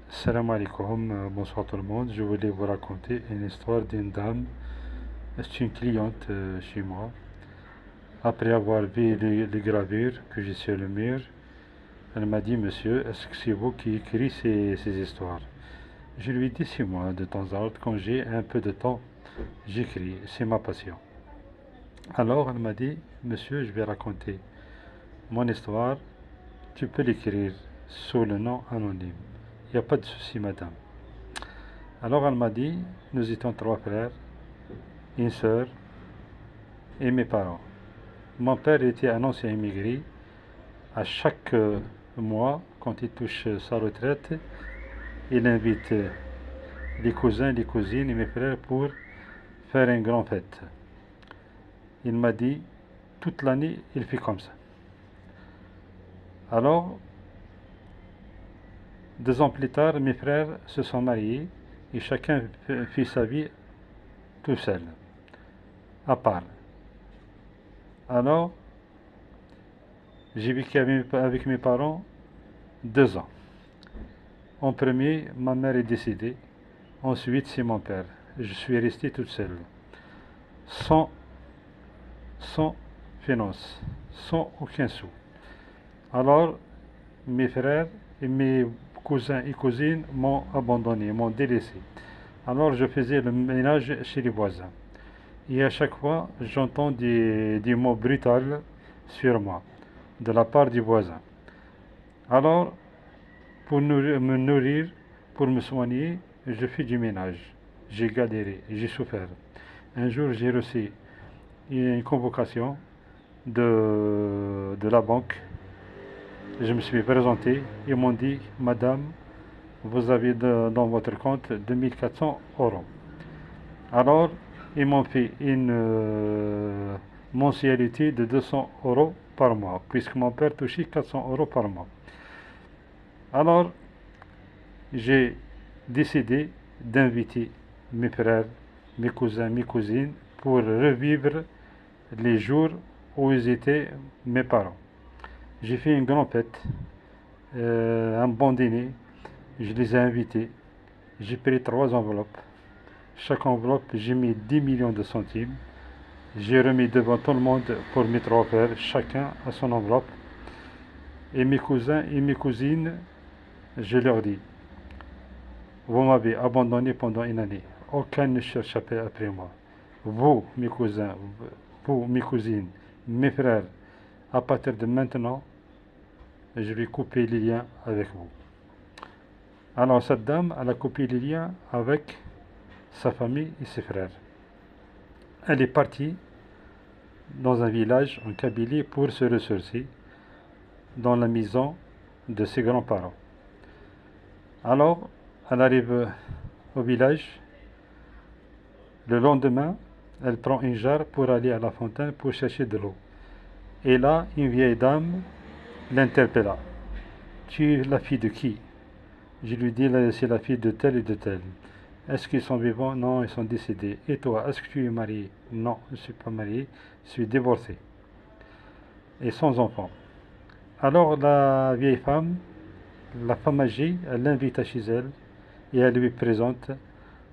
Salam alaikum, bonsoir tout le monde. Je voulais vous raconter une histoire d'une dame. C'est une cliente chez moi. Après avoir vu les gravures que j'ai sur le mur, elle m'a dit: Monsieur, est-ce que c'est vous qui écrivez ces histoires? Je lui ai dit: c'est moi, de temps en temps, quand j'ai un peu de temps, j'écris, c'est ma passion. Alors elle m'a dit: Monsieur, je vais raconter mon histoire, tu peux l'écrire sous le nom anonyme. Il n'y a pas de souci, madame. Alors elle m'a dit: nous étions trois frères, une sœur et mes parents. Mon père était un ancien immigré. À chaque mois, quand il touche sa retraite, il invite les cousins, les cousines et mes frères pour faire une grande fête. Il m'a dit: toute l'année, il fait comme ça. Alors, 2 ans plus tard, mes frères se sont mariés et chacun fait sa vie tout seul, à part. Alors, j'ai vécu avec mes parents 2 ans. En premier, ma mère est décédée. Ensuite, c'est mon père. Je suis resté toute seule, sans, sans finance, sans aucun sou. Alors, mes frères et mes cousins et cousines m'ont abandonné, m'ont délaissé. Alors, je faisais le ménage chez les voisins. Et à chaque fois, j'entends des mots brutaux sur moi, de la part du voisin. Alors, pour me nourrir, pour me soigner, je fais du ménage. J'ai galéré, j'ai souffert. Un jour, j'ai reçu une convocation de la banque. Je me suis présenté. Ils m'ont dit: Madame, vous avez dans votre compte 2400 euros. Alors, ils m'ont fait une mensualité de 200 euros par mois, puisque mon père touchait 400 euros par mois. Alors, j'ai décidé d'inviter mes frères, mes cousins, mes cousines pour revivre les jours où ils étaient mes parents. J'ai fait une grande fête, un bon dîner. Je les ai invités. J'ai pris 3 enveloppes. Chaque enveloppe, j'ai mis 10 millions de centimes. J'ai remis devant tout le monde pour mes 3 frères, chacun à son enveloppe. Et mes cousins et mes cousines, je leur dis: vous m'avez abandonné pendant une année. Aucun ne cherche après moi. Vous, mes cousins, vous, mes cousines, mes frères, à partir de maintenant, je vais couper les liens avec vous. Alors cette dame, elle a coupé les liens avec sa famille et ses frères. Elle est partie dans un village en Kabylie pour se ressourcer dans la maison de ses grands-parents. Alors, elle arrive au village. Le lendemain, elle prend une jarre pour aller à la fontaine pour chercher de l'eau. Et là, une vieille dame l'interpella: tu es la fille de qui? Je lui dis: c'est la fille de tel et de tel. Est-ce qu'ils sont vivants? Non, ils sont décédés. Et toi, est-ce que tu es marié? Non, je ne suis pas marié, je suis divorcé et sans enfant. Alors la vieille femme, la femme âgée, elle l'invite chez elle et elle lui présente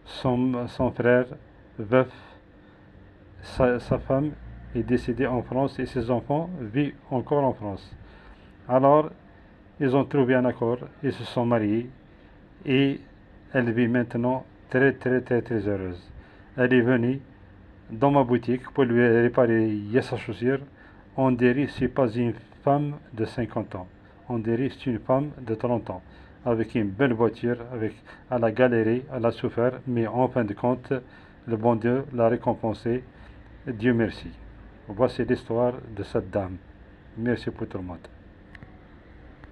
son frère veuf. Sa femme est décédée en France et ses enfants vivent encore en France. Alors, ils ont trouvé un accord, ils se sont mariés et elle vit maintenant très très très très heureuse. Elle est venue dans ma boutique pour lui réparer sa chaussure. On dirait que ce n'est pas une femme de 50 ans. On dirait que c'est une femme de 30 ans. Avec une belle voiture, elle a galéré, elle a souffert, mais en fin de compte, le bon Dieu l'a récompensé. Dieu merci. Voici l'histoire de cette dame. Merci pour tout le monde.